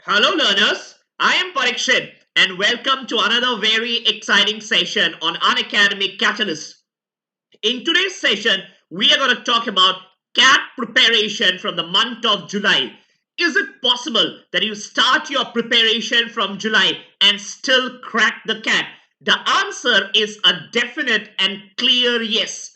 Hello learners, I am Parikshit and welcome to another very exciting session on Unacademy CAT-alyst. In today's session, we are going to talk about CAT preparation from the month of July. Is it possible that you start your preparation from July and still crack the CAT? The answer is a definite and clear yes.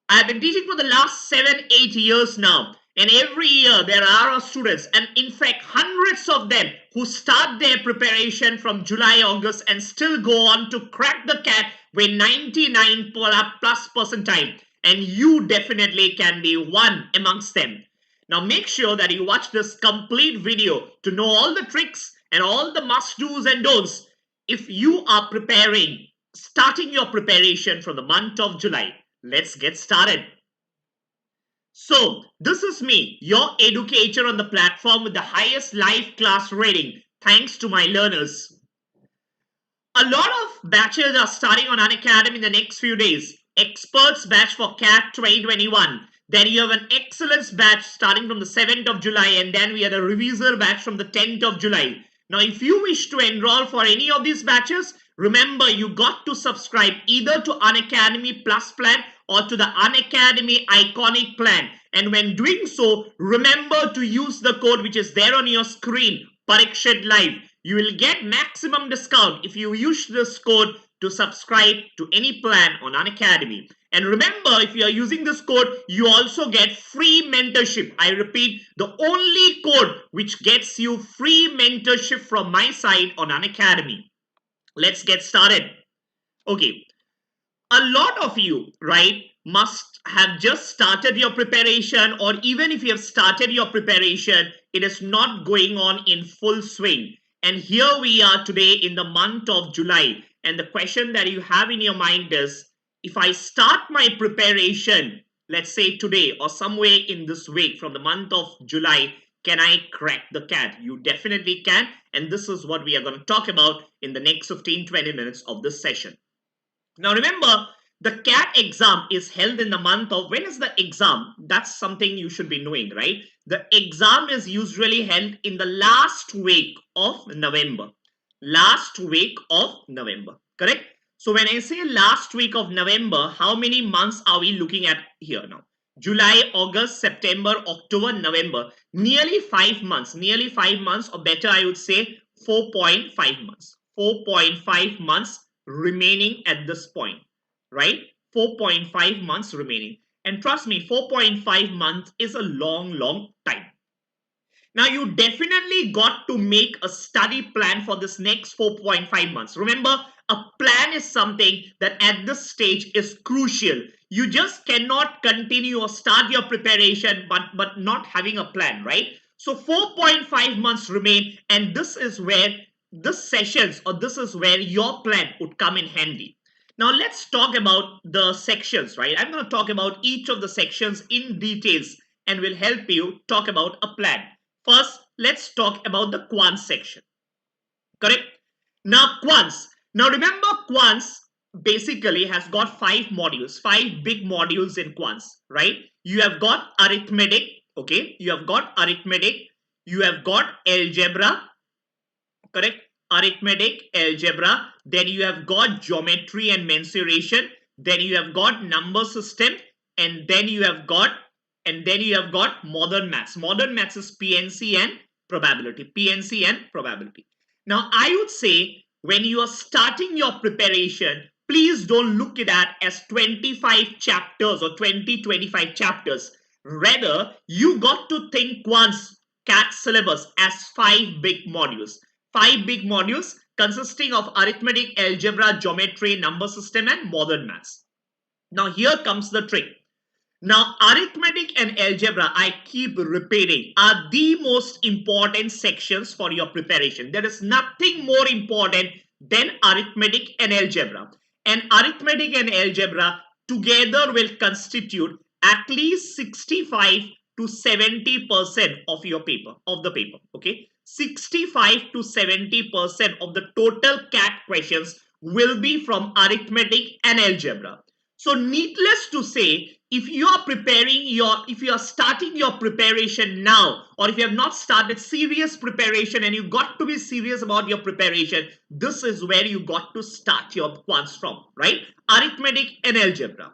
I've been teaching for the last 7-8 years now, and every year there are students, and in fact hundreds of them, who start their preparation from July, August and still go on to crack the CAT with 99 plus percentile, and you definitely can be one amongst them. Now make sure that you watch this complete video to know all the tricks and all the must-dos and don'ts if you are starting your preparation from the month of July. Let's get started. So, this is me, your educator on the platform with the highest live class rating, thanks to my learners. A lot of batches are starting on Unacademy in the next few days. Experts batch for CAT 2021. Then you have an excellence batch starting from the 7th of July, and then we have a revisor batch from the 10th of July. Now, if you wish to enroll for any of these batches, remember you got to subscribe either to Unacademy Plus plan or to the Unacademy Iconic plan. And when doing so, remember to use the code which is there on your screen, Parikshit Live. You will get maximum discount if you use this code to subscribe to any plan on Unacademy. And remember, if you are using this code, you also get free mentorship. I repeat, the only code which gets you free mentorship from my side on Unacademy. Let's get started. Okay. A lot of you, right, must have just started your preparation, or even if you have started your preparation, it is not going on in full swing. And here we are today in the month of July. And the question that you have in your mind is, if I start my preparation, let's say today or somewhere in this week from the month of July, can I crack the CAT? You definitely can. And this is what we are going to talk about in the next 15-20 minutes of this session. Now remember, the CAT exam is held in the month of, when is the exam? That's something you should be knowing, right? The exam is usually held in the last week of November. Last week of November, correct? So when I say last week of November, how many months are we looking at here now? July, August, September, October, November. Nearly 5 months. Nearly 5 months, or better I would say 4.5 months. 4.5 months remaining at this point, right? 4.5 months remaining. And trust me, 4.5 months is a long time. Now, you definitely got to make a study plan for this next 4.5 months. Remember, a plan is something that at this stage is crucial. You just cannot continue or start your preparation but not having a plan, right? So 4.5 months remain, and this is where this sessions, or this is where your plan would come in handy. Now let's talk about the sections, right? I'm going to talk about each of the sections in details and will help you talk about a plan. First, let's talk about the quants section. Correct? Now quants. Now remember, quants basically has got 5 modules, 5 big modules in quants, right? You have got arithmetic, okay? You have got arithmetic, you have got algebra, correct? Arithmetic, algebra, then you have got geometry and mensuration, then you have got number system, and then you have got modern maths. Modern maths is PNC and probability. PNC and probability. Now I would say, when you are starting your preparation, please don't look at that as 25 chapters or 20-25 chapters. Rather, you got to think quants CAT syllabus as 5 big modules. 5 big modules consisting of arithmetic, algebra, geometry, number system, and modern maths. Now here comes the trick. Now arithmetic and algebra, I keep repeating, are the most important sections for your preparation. There is nothing more important than arithmetic and algebra. And arithmetic and algebra together will constitute at least 65 to 70% of your paper, okay? 65 to 70% of the total CAT questions will be from arithmetic and algebra. So needless to say, if you are starting your preparation now, or if you have not started serious preparation and you got to be serious about your preparation, this is where you got to start your quants from, right? Arithmetic and algebra.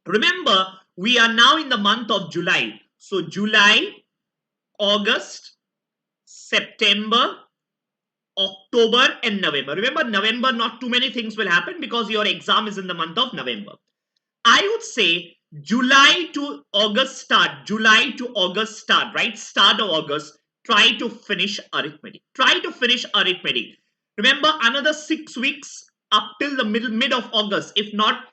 Remember, we are now in the month of July. So July, August, September, October and November. Remember, November, not too many things will happen because your exam is in the month of November. I would say July to August start, July to August start, right? Start of August, try to finish arithmetic. Try to finish arithmetic. Remember, another 6 weeks up till the mid of August. If not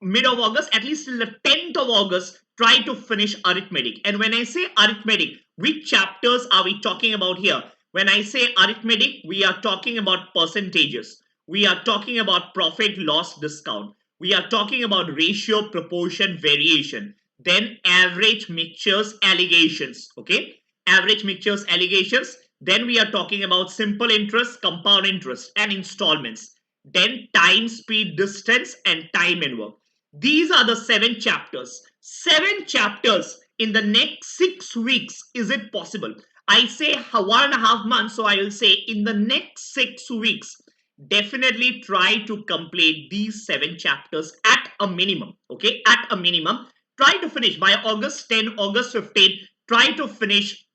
mid of August, at least till the 10th of August, try to finish arithmetic. And when I say arithmetic, which chapters are we talking about here? When I say arithmetic, we are talking about percentages. We are talking about profit loss discount. We are talking about ratio, proportion, variation. Then average mixtures, allegations. Okay, average mixtures, allegations. Then we are talking about simple interest, compound interest, and installments. Then time, speed, distance, and time and work. These are the 7 chapters. 7 chapters in the next 6 weeks. Is it possible? I say 1.5 months, so I will say in the next 6 weeks, definitely try to complete these 7 chapters at a minimum. Okay, at a minimum. Try to finish by August 10, August 15. Try to finish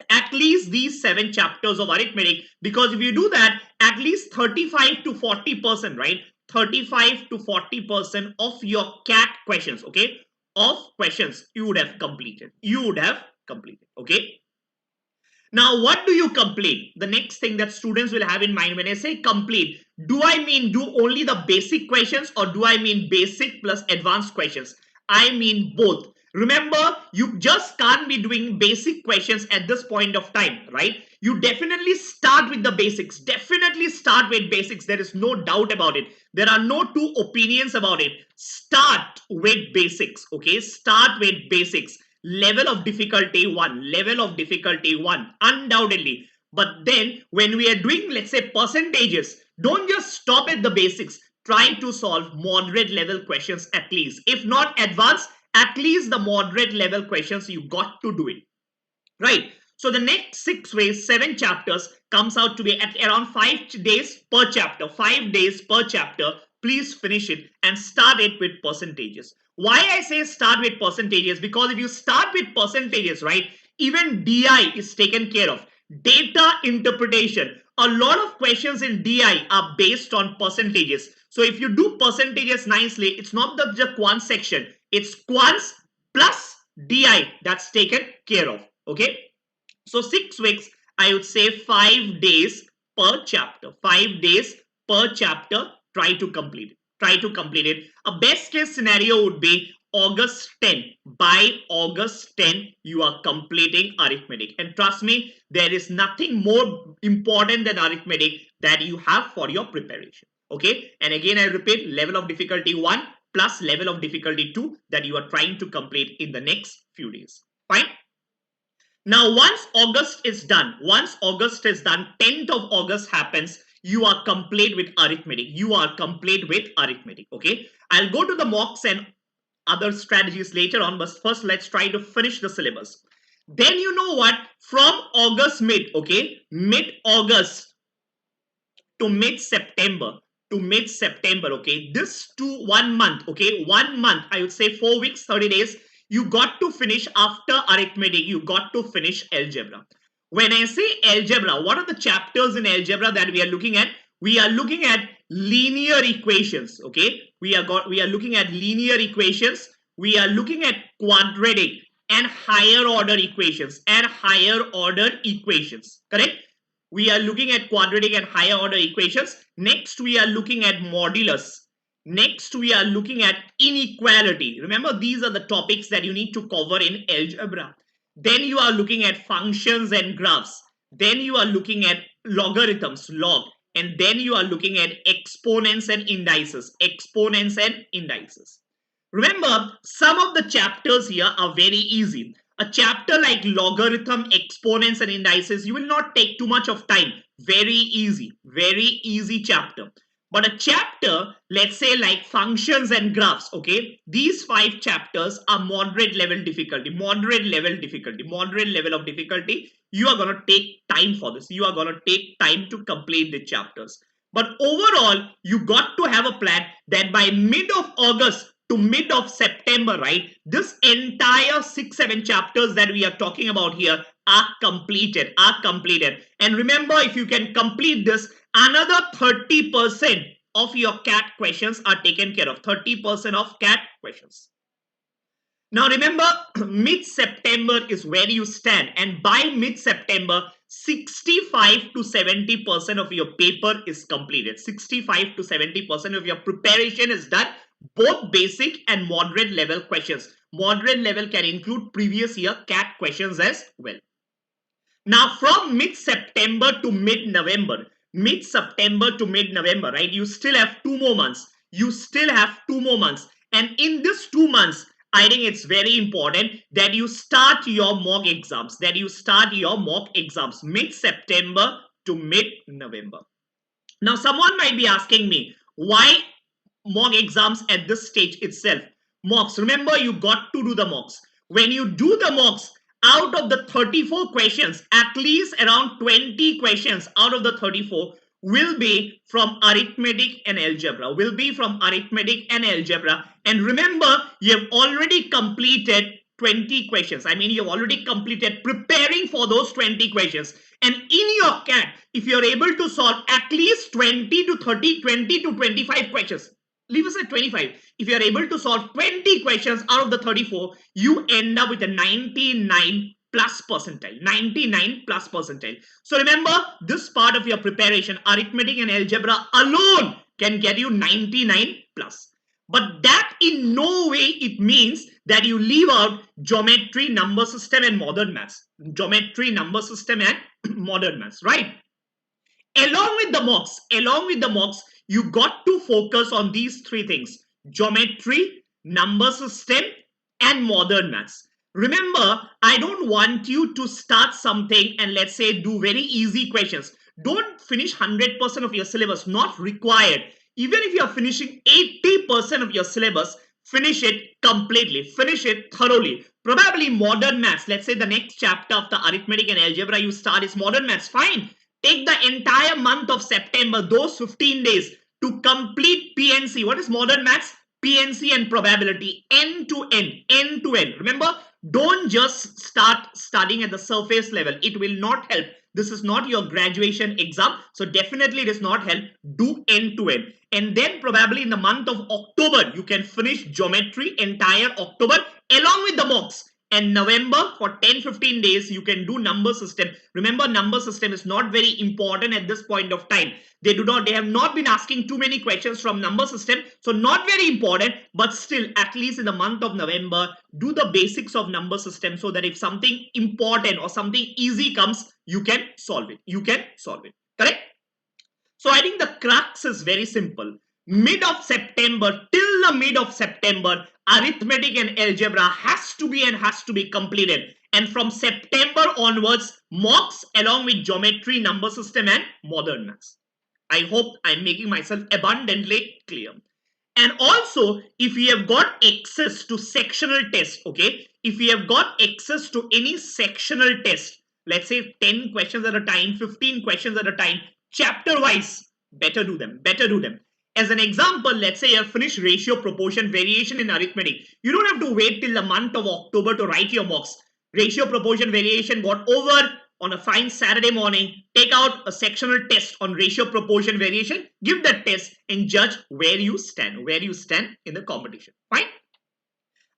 at least these 7 chapters of arithmetic, because if you do that, at least 35 to 40%, right? 35 to 40% of your CAT questions, okay, of questions you would have completed. You would have completed, okay. Now, what do you complete? The next thing that students will have in mind when I say complete, do I mean do only the basic questions, or do I mean basic plus advanced questions? I mean both. Remember, you just can't be doing basic questions at this point of time, right? You definitely start with the basics. Definitely start with basics. There is no doubt about it. There are no two opinions about it. Start with basics, okay? Start with basics. Level of difficulty 1, level of difficulty 1, undoubtedly. But then when we are doing, let's say, percentages, don't just stop at the basics. Try to solve moderate level questions at least. If not advanced, at least the moderate level questions, you got to do it, right? So the next 6 ways, 7 chapters comes out to be at around 5 days per chapter. 5 days per chapter. Please finish it and start it with percentages. Why I say start with percentages? Because if you start with percentages, right, even DI is taken care of. Data interpretation. A lot of questions in DI are based on percentages. So if you do percentages nicely, it's not the quant section. It's quants plus DI that's taken care of. Okay. So 6 weeks, I would say 5 days per chapter. 5 days per chapter. Try to complete it. Try to complete it. A best case scenario would be August 10. By August 10, you are completing arithmetic. And trust me, there is nothing more important than arithmetic that you have for your preparation. Okay. And again, I repeat, level of difficulty 1 plus level of difficulty 2 that you are trying to complete in the next few days. Fine. Now, once August is done, 10th of August happens, you are complete with arithmetic. You are complete with arithmetic. Okay. I'll go to the mocks and other strategies later on, but first let's try to finish the syllabus. Then you know what? From August mid, okay, mid-August to mid-September, okay, this 1 month, okay, 1 month, I would say 4 weeks, 30 days, you got to finish after arithmetic, you got to finish algebra. When I say algebra, what are the chapters in algebra that we are looking at? We are looking at linear equations, okay? We are looking at linear equations. We are looking at quadratic and higher order equations correct? We are looking at quadratic and higher order equations. Next, we are looking at modulus. Next, we are looking at inequality. Remember, these are the topics that you need to cover in algebra. Then you are looking at functions and graphs. Then you are looking at logarithms, log. And then you are looking at exponents and indices. Remember, some of the chapters here are very easy. A chapter like logarithm, exponents and indices, you will not take too much of time. Very easy chapter. But a chapter, let's say like functions and graphs, okay, these 5 chapters are moderate level difficulty, moderate level difficulty, moderate level of difficulty. You are going to take time for this. You are going to take time to complete the chapters. But overall, you got to have a plan that by mid of August to mid of September, right, this entire 6-7 chapters that we are talking about here are completed, And remember, if you can complete this, another 30% of your CAT questions are taken care of. 30% of CAT questions. Now remember, mid-September is where you stand, and by mid-September, 65 to 70% of your paper is completed. 65 to 70% of your preparation is done, both basic and moderate level questions. Moderate level can include previous year CAT questions as well. Now from mid-September to mid-November, right, you still have 2 more months. And in this 2 months, I think it's very important that you start your mock exams, mid-September to mid-November. Now someone might be asking me, why mock exams at this stage itself? Mocks, remember, you got to do the mocks. When you do the mocks, out of the 34 questions, at least around 20 questions out of the 34 will be from arithmetic and algebra. And remember, you have already completed 20 questions. I mean, you have already completed preparing for those 20 questions. And in your CAT, if you are able to solve at least 20 to 25 questions, leave us at 25. If you are able to solve 20 questions out of the 34, you end up with a 99 plus percentile. So remember, this part of your preparation, arithmetic and algebra alone, can get you 99 plus. But that in no way it means that you leave out geometry, number system and modern maths. Right? Along with the mocks, you got to focus on these 3 things: geometry, number system and modern maths. Remember, I don't want you to start something and let's say do very easy questions. Don't finish 100% of your syllabus, not required. Even if you are finishing 80% of your syllabus, finish it completely, finish it thoroughly. Probably modern maths, let's say the next chapter of the arithmetic and algebra you start is modern maths, fine. Take the entire month of September, those 15 days, to complete PNC. What is modern maths? PNC and probability, end to end. Remember, don't just start studying at the surface level. It will not help. This is not your graduation exam, so definitely it does not help. Do end to end. And then probably in the month of October, you can finish geometry entire October along with the mocks. And November, for 10-15 days, you can do number system. Remember, number system is not very important at this point of time. They have not been asking too many questions from number system. So not very important, but still, at least in the month of November, do the basics of number system so that if something important or something easy comes, you can solve it. Correct? So I think the crux is very simple. Mid of September, till the mid of September, arithmetic and algebra has to be completed. And from September onwards, mocks along with geometry, number system and modern maths. I hope I'm making myself abundantly clear. And also, if you have got access to sectional tests, okay, if you have got access to any sectional test, let's say 10 questions at a time, 15 questions at a time, chapter wise, better do them. As an example, let's say you have finished ratio, proportion, variation in arithmetic. You don't have to wait till the month of October to write your mocks. Ratio, proportion, variation got over on a fine Saturday morning. Take out a sectional test on ratio, proportion, variation. Give that test and judge where you stand in the competition. Fine?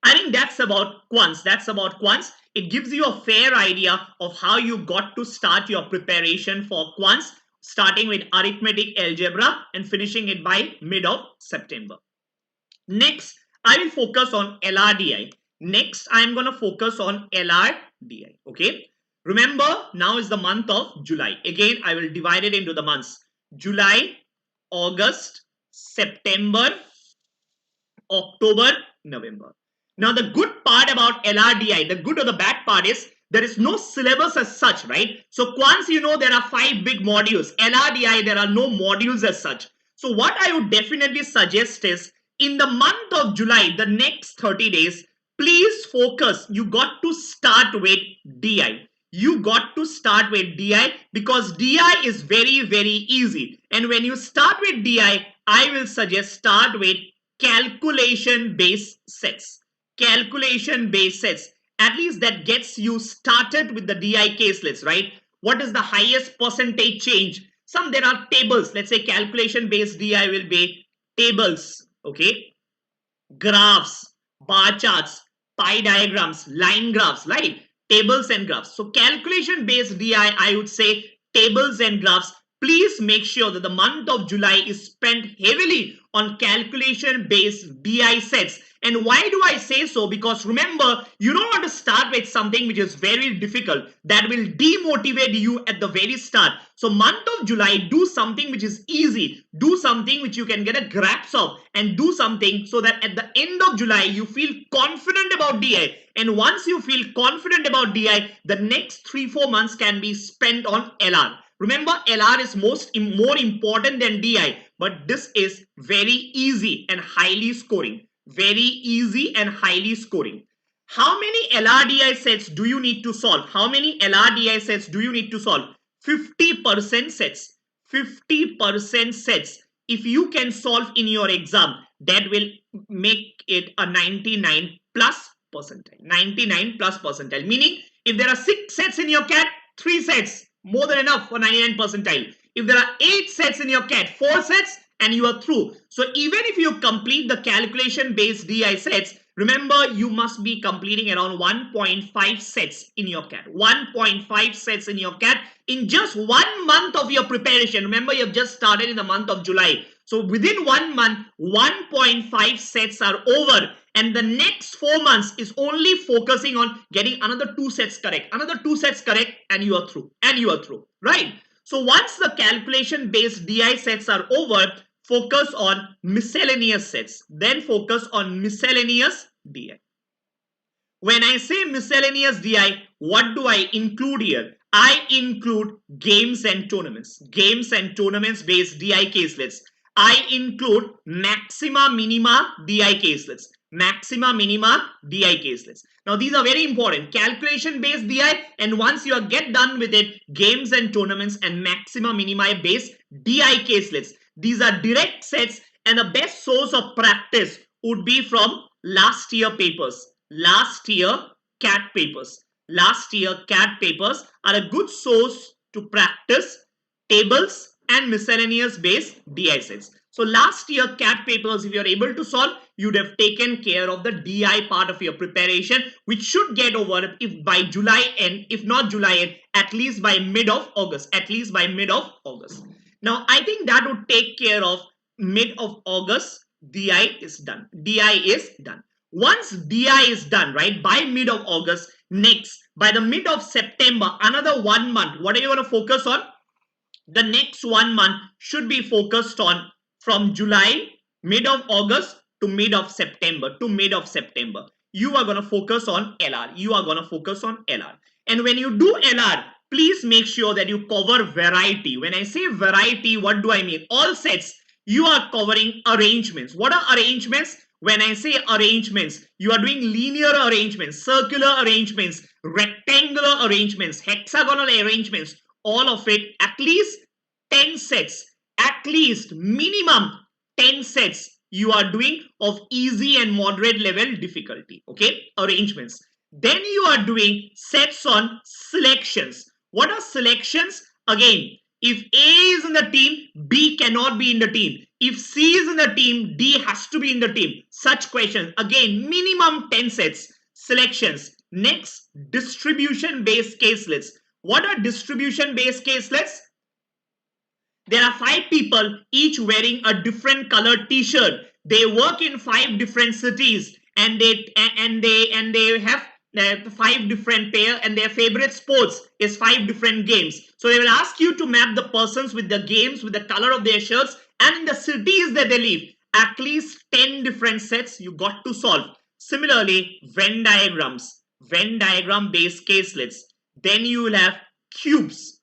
I think that's about quants. It gives you a fair idea of how you got to start your preparation for quants, starting with arithmetic, algebra and finishing it by mid of September. Next, I will focus on LRDI. Okay. Remember, now is the month of July. Again, I will divide it into the months. July, August, September, October, November. Now, the good part about LRDI, the good or the bad part is there is no syllabus as such, right? So, quants, there are 5 big modules. LRDI, there are no modules as such. So what I would definitely suggest is in the month of July, the next 30 days, please focus. You got to start with DI. You got to start with DI because DI is very, very easy. And when you start with DI, I will suggest start with calculation based sets. Calculation based sets. At least that gets you started with the DI case list, right? What is the highest percentage change? There are tables. Let's say calculation based DI will be tables, okay? Graphs, bar charts, pie diagrams, line graphs, right? Tables and graphs. So calculation based DI, I would say tables and graphs. Please make sure that the month of July is spent heavily on calculation based DI sets. And why do I say so? Because remember, you don't want to start with something which is very difficult that will demotivate you at the very start. So month of July, do something which is easy. Do something which you can get a grasp of, and do something so that at the end of July, you feel confident about DI. And once you feel confident about DI, the next 3-4 months can be spent on LR. Remember, LR is more important than DI, but this is very easy and highly scoring. Very easy and highly scoring. How many LRDI sets do you need to solve? How many LRDI sets do you need to solve? 50% sets. 50% sets. If you can solve in your exam, that will make it a 99 plus percentile. 99 plus percentile. Meaning, if there are 6 sets in your CAT, 3 sets. More than enough for 99 percentile. If there are 8 sets in your CAT, 4 sets, and you are through. So even if you complete the calculation based DI sets, remember you must be completing around 1.5 sets in your CAT. 1.5 sets in your CAT in just 1 month of your preparation. Remember, you have just started in the month of July. So within 1 month, 1.5 sets are over. And the next 4 months is only focusing on getting another 2 sets correct. Another 2 sets correct and you are through. And you are through. Right? So once the calculation based DI sets are over, focus on miscellaneous sets. Then focus on miscellaneous DI. When I say miscellaneous DI, what do I include here? I include games and tournaments. Games and tournaments based DI case lists. I include maxima minima DI case lists. Maxima minima DI case lists. Now these are very important. Calculation based DI, and once you get done with it, games and tournaments and maxima minima based DI case lists. These are direct sets, and the best source of practice would be from last year papers. Last year CAT papers. Last year CAT papers are a good source to practice tables and miscellaneous based DI sets. So last year CAT papers, if you are able to solve, you'd have taken care of the DI part of your preparation, which should get over if by July end, if not July end, at least by mid of August. At least by mid of August. Now, I think that would take care of mid of August. DI is done. DI is done. Once DI is done, right, by mid of August, next, by the mid of September, another 1 month, what are you going to focus on? The next 1 month should be focused on from July, mid of August to mid of September, You are going to focus on LR. You are going to focus on LR. And when you do LR, please make sure that you cover variety. When I say variety, what do I mean? All sets, you are covering arrangements. What are arrangements? When I say arrangements, you are doing linear arrangements, circular arrangements, rectangular arrangements, hexagonal arrangements, all of it, at least 10 sets, at least minimum 10 sets you are doing of easy and moderate level difficulty, okay, arrangements. Then you are doing sets on selections. What are selections? Again, if A is in the team, B cannot be in the team. If C is in the team, D has to be in the team. Such questions. Again, minimum 10 sets. Selections. Next, distribution-based case lists. What are distribution-based case lists? There are 5 people, each wearing a different colored t-shirt. They work in 5 different cities, and they have 5 different pair, and their favorite sports is 5 different games. So they will ask you to map the persons with the games, with the color of their shirts, and in the cities that they live. At least 10 different sets you got to solve. Similarly, Venn diagrams, Venn diagram based case lists. Then you will have cubes.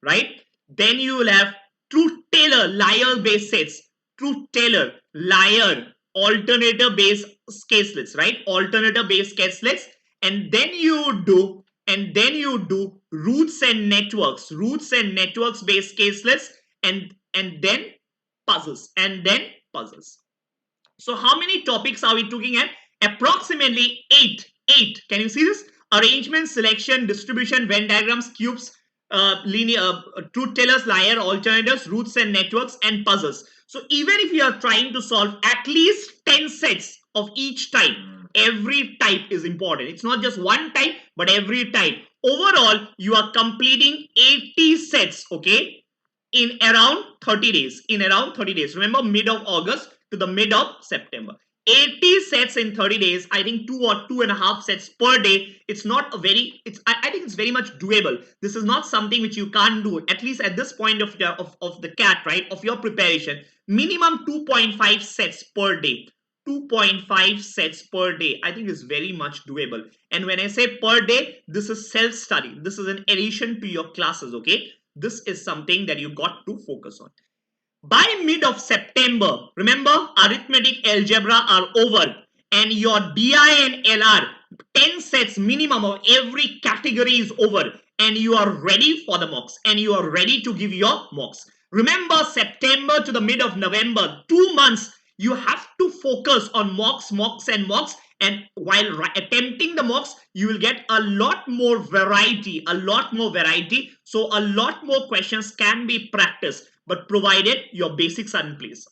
Right? Then you will have truth tailor, liar based sets, truth tailor, liar, alternator based case lists, right? Alternator based case lists, and then you do roots and networks, based case lists, and then puzzles. So how many topics are we looking at? Approximately eight. Can you see this? Arrangement, selection, distribution, Venn diagrams, cubes, linear, truth tellers, liar, alternatives, roots and networks, and puzzles. So even if you are trying to solve at least 10 sets of each type, every type is important. It's not just one type, but every type. Overall, you are completing 80 sets, okay, in around 30 days. Remember, mid of August to the mid of September. 80 sets in 30 days. I think 2 or 2.5 sets per day. It's not a very, I think it's very much doable. This is not something which you can't do, at least at this point of the CAT, right, of your preparation. Minimum 2.5 sets per day. 2.5 sets per day, I think is very much doable. And when I say per day, this is self-study. This is an addition to your classes, okay? This is something that you got to focus on. By mid of September, remember, arithmetic, algebra are over, and your DI and LR, 10 sets minimum of every category is over, and you are ready for the mocks, and you are ready to give your mocks. Remember, September to the mid of November, 2 months, you have to focus on mocks, and while attempting the mocks, you will get a lot more variety, so a lot more questions can be practiced, but provided your basics are in place.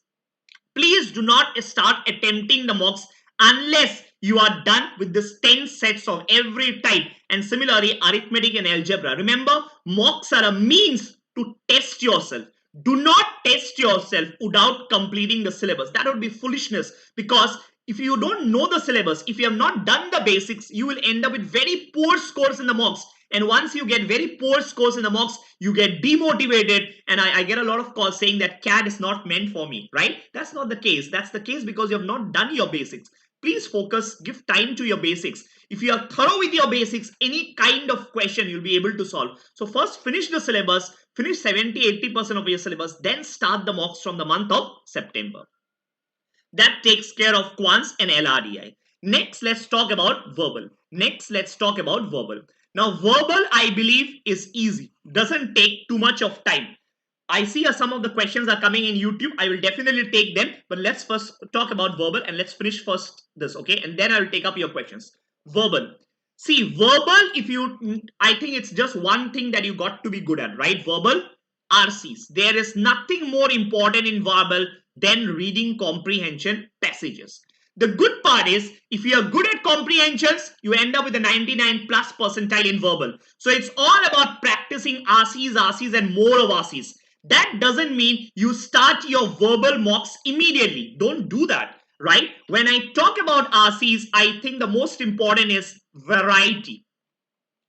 Please do not start attempting the mocks unless you are done with this 10 sets of every type, and similarly arithmetic and algebra. Remember, mocks are a means to test yourself. Do not test yourself without completing the syllabus. That would be foolishness, because if you don't know the syllabus, if you have not done the basics, you will end up with very poor scores in the mocks. And once you get very poor scores in the mocks, you get demotivated. And I get a lot of calls saying that CAT is not meant for me, right? That's not the case. That's the case because you have not done your basics. Please focus, give time to your basics. If you are thorough with your basics, any kind of question you'll be able to solve. So first finish the syllabus, finish 70-80% of your syllabus, then start the mocks from the month of September. That takes care of quants and LDRI. Next, let's talk about verbal. Now, verbal, I believe, is easy. Doesn't take too much of time. I see some of the questions are coming in YouTube. I will definitely take them. But let's first talk about verbal, and let's finish first this, okay? And then I will take up your questions. Verbal. See, verbal, I think it's just one thing that you got to be good at, right? Verbal, RCs. There is nothing more important in verbal than reading comprehension passages. The good part is, if you are good at comprehensions, you end up with a 99+ percentile in verbal. So it's all about practicing RCs and more of RCs. That doesn't mean you start your verbal mocks immediately. Don't do that, right? When I talk about RCs, I think the most important is variety.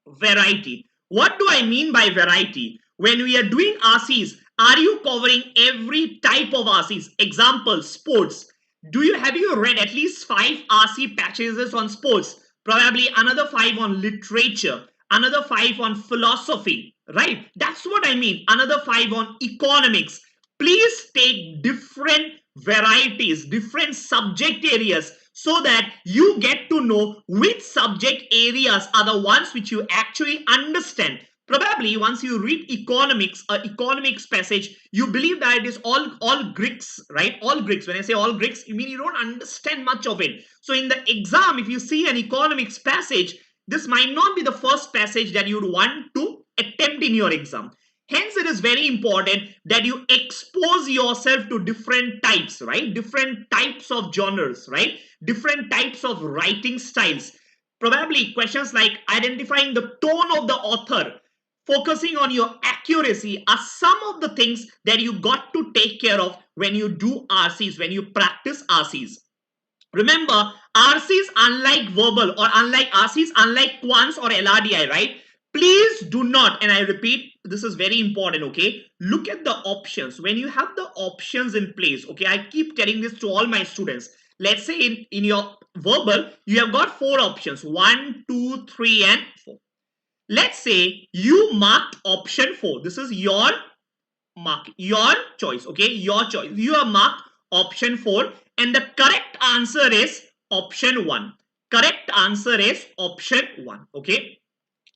What do I mean by variety? When we are doing RCs, are you covering every type of RCs? Example, sports. Have you read at least 5 RC passages on sports? Probably another 5 on literature, another 5 on philosophy, right? That's what I mean. Another 5 on economics. Please take different varieties, different subject areas, so that you get to know which subject areas are the ones which you actually understand. Probably once you read economics passage, you believe that it is all Greeks, right? All Greeks. When I say all Greeks, you mean you don't understand much of it. So in the exam, if you see an economics passage, this might not be the first passage that you would want to attempt in your exam. Hence, it is very important that you expose yourself to different types, right? Different types of genres, right? Different types of writing styles. Probably questions like identifying the tone of the author, focusing on your accuracy are some of the things that you got to take care of when you do RCs, when you practice RCs. Remember, RCs, unlike verbal or unlike RCs, unlike quants or LDRI, right? Please do not, and I repeat, this is very important, okay? Look at the options. When you have the options in place, okay, I keep telling this to all my students. Let's say in your verbal, you have got 4 options, 1, 2, 3, and 4. Let's say you marked option 4. This is your mark your choice. Okay, your choice. You have marked option 4 and the correct answer is option 1. Correct answer is option 1. Okay.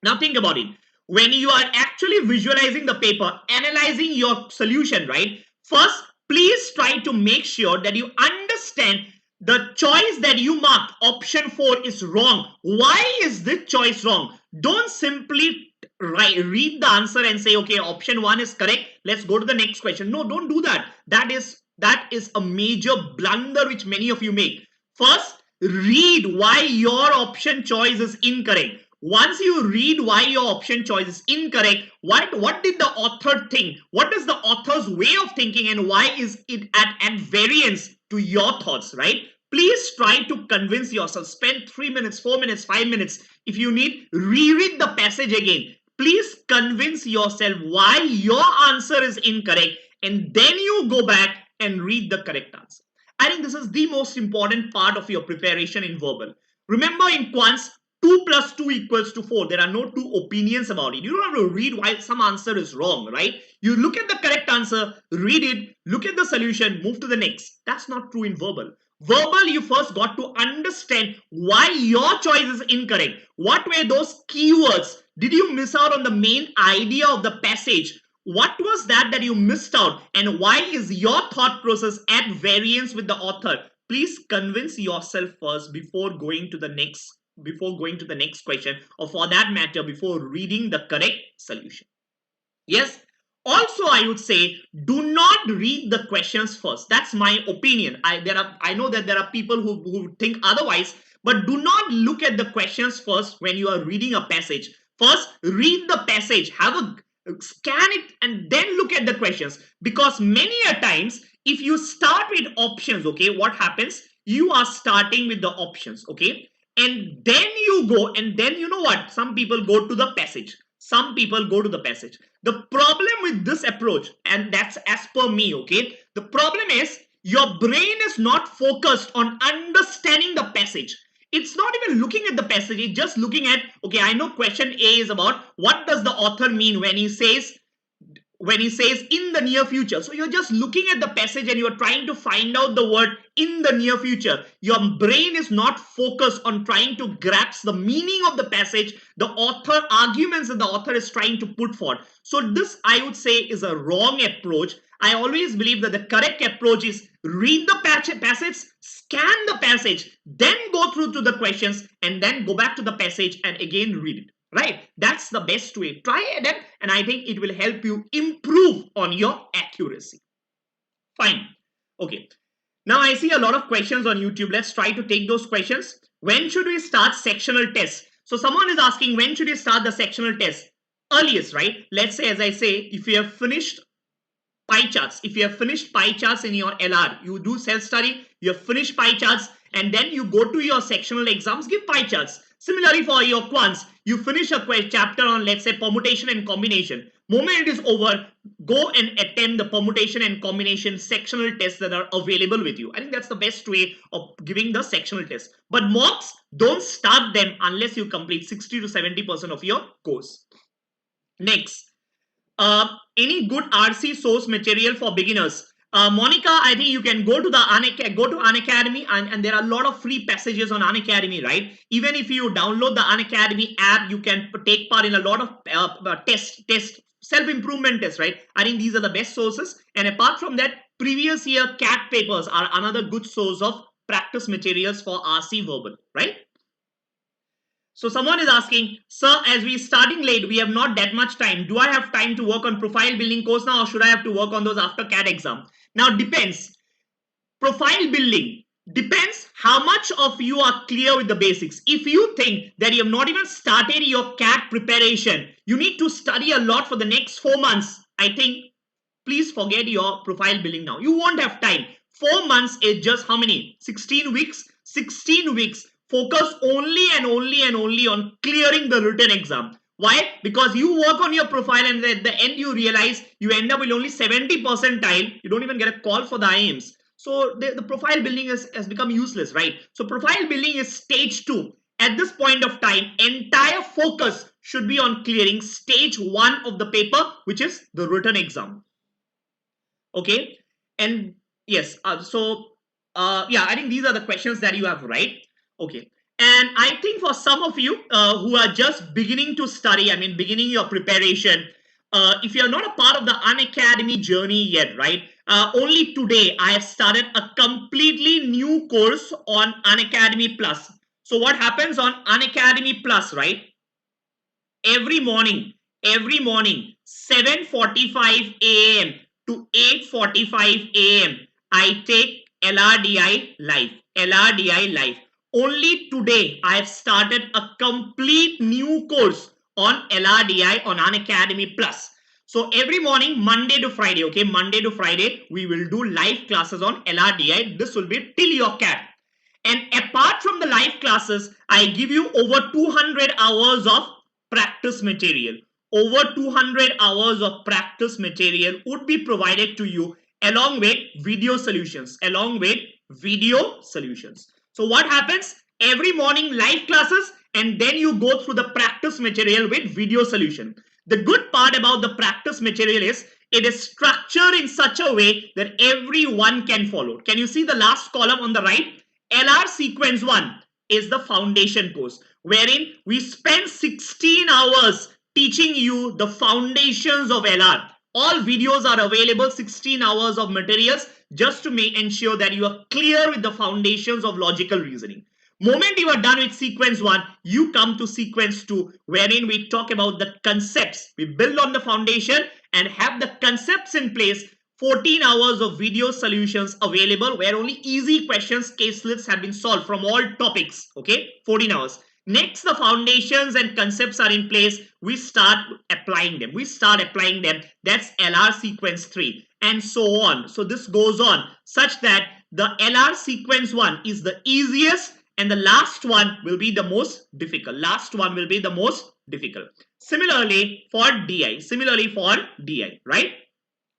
Now think about it. When you are actually visualizing the paper, analyzing your solution, right? First, please try to make sure that you understand the choice that you marked, option 4, is wrong. Why is this choice wrong? Don't simply read the answer and say, okay, option 1 is correct. Let's go to the next question. No, don't do that. That is a major blunder which many of you make. First, read why your option choice is incorrect. Once you read why your option choice is incorrect, what did the author think? What is the author's way of thinking and why is it at variance to your thoughts, right? Please try to convince yourself. Spend 3 minutes, 4 minutes, 5 minutes. If you need, reread the passage again. Please convince yourself why your answer is incorrect and then you go back and read the correct answer. I think this is the most important part of your preparation in verbal. Remember in quants, 2 plus 2 equals to 4. There are no two opinions about it. You don't have to read why some answer is wrong, right? You look at the correct answer, read it, look at the solution, move to the next. That's not true in verbal. Verbal, you first got to understand why your choice is incorrect. What were those keywords? Did you miss out on the main idea of the passage? What was that you missed out? And why is your thought process at variance with the author? Please convince yourself first before going to the next question, or for that matter before reading the correct solution. Yes. Also, I would say do not read the questions first. That's my opinion. I know that there are people who think otherwise, but do not look at the questions first when you are reading a passage. First, read the passage, scan it, and then look at the questions. Because many a times, if you start with options, okay, what happens? You are starting with the options, okay? And then you go, and then you know what? Some people go to the passage. Some people go to the passage. The problem with this approach, and that's as per me, okay? The problem is your brain is not focused on understanding the passage. It's not even looking at the passage. It's just looking at, okay, I know question A is about what does the author mean when he says in the near future. So you're just looking at the passage and you're trying to find out the word in the near future. Your brain is not focused on trying to grasp the meaning of the passage, the author arguments that the author is trying to put forward. So this, I would say, is a wrong approach. I always believe that the correct approach is read the passage, scan the passage, then go through to the questions and then go back to the passage and again read it. Right? That's the best way. Try it and I think it will help you improve on your accuracy. Fine. Okay. Now I see a lot of questions on YouTube. Let's try to take those questions. When should we start sectional tests? So someone is asking, when should we start the sectional test? Earliest, right? Let's say, as I say, if you have finished pie charts, if you have finished pie charts in your LR, you do self-study, you have finished pie charts, and then you go to your sectional exams, give pie charts. Similarly, for your quants, you finish a chapter on, let's say, permutation and combination. Moment it is over, go and attempt the permutation and combination sectional tests that are available with you. I think that's the best way of giving the sectional test. But mocks, don't start them unless you complete 60 to 70% of your course. Next, any good RC source material for beginners? Monica, I think you can go to Unacademy, and there are a lot of free passages on Unacademy, right? Even if you download the Unacademy app, you can take part in a lot of self-improvement tests, right? I think these are the best sources. And apart from that, previous year CAT papers are another good source of practice materials for RC verbal, right? So someone is asking, sir, as we starting late, we have not that much time. Do I have time to work on profile building course now, or should I have to work on those after CAT exam? Now depends. Profile building depends how much of you are clear with the basics. If you think that you have not even started your CAT preparation, you need to study a lot for the next 4 months, I think please forget your profile building now. You won't have time. 4 months is just how many? 16 weeks? 16 weeks. Focus only and only on clearing the written exam. Why? Because you work on your profile and at the end you realize you end up with only 70 percentile. You don't even get a call for the IIMs. So the profile building has become useless, right? So profile building is stage 2. At this point of time, entire focus should be on clearing stage 1 of the paper, which is the written exam. Okay, and yes, yeah, I think these are the questions that you have, right? Okay, and I think for some of you who are just beginning to study, I mean beginning your preparation, if you're not a part of the Unacademy journey yet, right? Only today I have started a completely new course on Unacademy Plus. So what happens on Unacademy Plus, right? Every morning 7:45 a.m. to 8:45 a.m. I take LRDI live. Only today I have started a complete new course on LRDI on Unacademy Plus. So every morning, Monday to Friday, okay, Monday to Friday, we will do live classes on LRDI. This will be till your CAT. And apart from the live classes, I give you over 200 hours of practice material. Over 200 hours of practice material would be provided to you along with video solutions. So what happens? Every morning live classes, and then you go through the practice material with video solution. The good part about the practice material is it is structured in such a way that everyone can follow. Can you see the last column on the right? LR sequence 1 is the foundation course, wherein we spend 16 hours teaching you the foundations of LR. All videos are available, 16 hours of materials, just to ensure that you are clear with the foundations of logical reasoning. Moment you are done with sequence 1, you come to sequence 2, wherein we talk about the concepts. We build on the foundation and have the concepts in place. 14 hours of video solutions available, where only easy questions, case lists have been solved from all topics. Okay, 14 hours. Next, the foundations and concepts are in place. We start applying them. That's LR sequence 3 and so on. So this goes on such that the LR sequence 1 is the easiest and the last one will be the most difficult. Similarly for DI, right?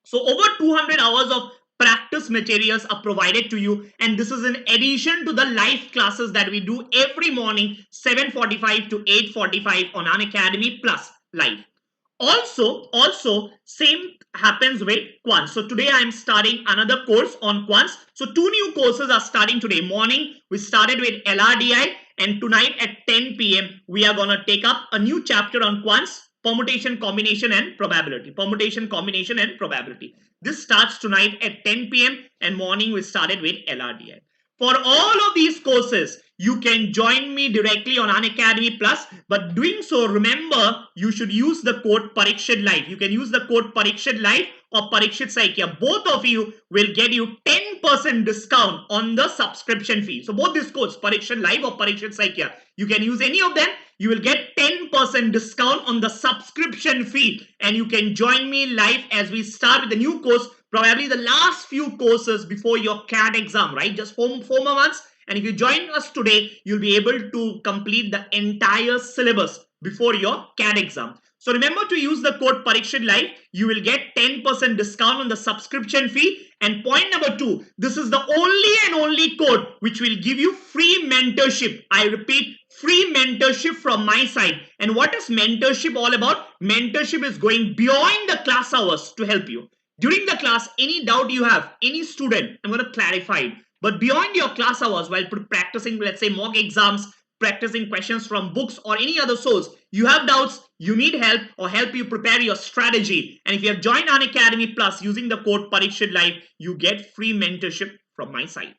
So over 200 hours of practice materials are provided to you, and this is in addition to the live classes that we do every morning 7:45 to 8:45 on Unacademy Plus live. Also same happens with quants. So today I am starting another course on quants. So two new courses are starting today. Morning we started with LRDI, and tonight at 10 p.m. we are gonna take up a new chapter on quants, permutation, combination and probability. This starts tonight at 10 p.m. and morning we started with LRDI. For all of these courses, you can join me directly on Unacademy Plus, but doing so, remember, you should use the code Parikshit Live. You can use the code Parikshit Live or Parikshit Saikya. Both of you will get you 10% discount on the subscription fee. So both these codes, Parikshit Live or Parikshit Saikya, you can use any of them. You will get 10% discount on the subscription fee, and you can join me live as we start with the new course, probably the last few courses before your CAT exam, right? Just four more months. And if you join us today, you'll be able to complete the entire syllabus before your CAT exam. So remember to use the code Parikshit Live. You will get 10% discount on the subscription fee. And point number 2, this is the only code which will give you free mentorship. I repeat, free mentorship from my side. And what is mentorship all about? Mentorship is going beyond the class hours to help you. During the class, any doubt you have, any student, I'm going to clarify it. But beyond your class hours, while practicing, let's say, mock exams, practicing questions from books or any other source, you have doubts, you need help or help you prepare your strategy. And if you have joined Unacademy Plus using the code Parikshit Live, you get free mentorship from my side.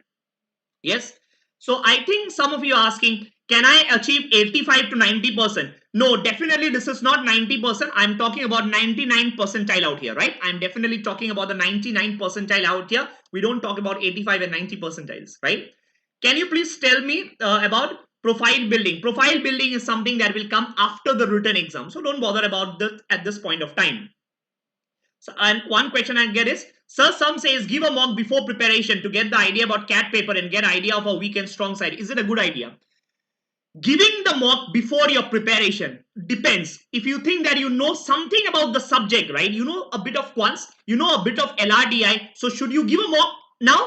Yes. So I think some of you are asking, can I achieve 85 to 90%? No, definitely this is not 90%. I'm talking about 99 percentile out here, right? I'm definitely talking about the 99 percentile out here. We don't talk about 85 and 90 percentiles, right? Can you please tell me about profile building? Profile building is something that will come after the written exam. So don't bother about that at this point of time. So, and one question I get is, sir, some says give a mock before preparation to get the idea about CAT paper and get idea of a weak and strong side. Is it a good idea? Giving the mock before your preparation depends. If you think that you know something about the subject, right? You know a bit of quants, you know a bit of LRDI. So should you give a mock now?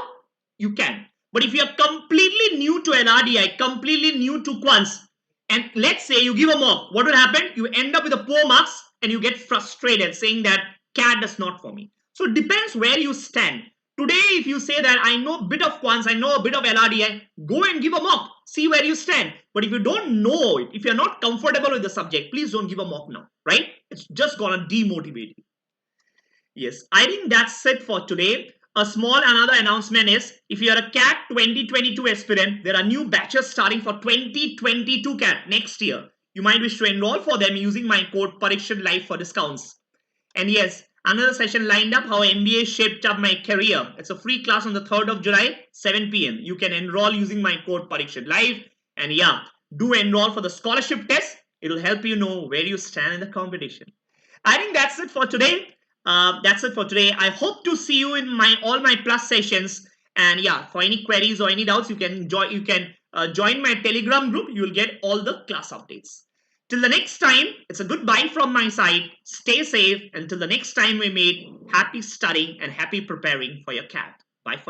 You can. But if you are completely new to LRDI, completely new to quants, and let's say you give a mock, what will happen? You end up with a poor marks and you get frustrated saying that CAT is not for me. So it depends where you stand. Today, if you say that I know a bit of quants, I know a bit of LRDI, go and give a mock, see where you stand. But if you don't know it, if you're not comfortable with the subject, please don't give a mock now, right? It's just gonna demotivate you. Yes, I think that's it for today. A small another announcement is, if you're a CAT 2022 aspirant, there are new batches starting for 2022 CAT next year. You might wish to enroll for them using my code Parikshat Live for discounts. And yes, another session lined up, how MBA shaped up my career. It's a free class on the 3rd of July, 7 p.m. You can enroll using my code Parikshat Live. And yeah, do enroll for the scholarship test. It will help you know where you stand in the competition. I think that's it for today. I hope to see you in all my plus sessions. And yeah, for any queries or any doubts, you can join my Telegram group. You will get all the class updates. Till the next time, it's a goodbye from my side. Stay safe. Until the next time we meet, happy studying and happy preparing for your CAT.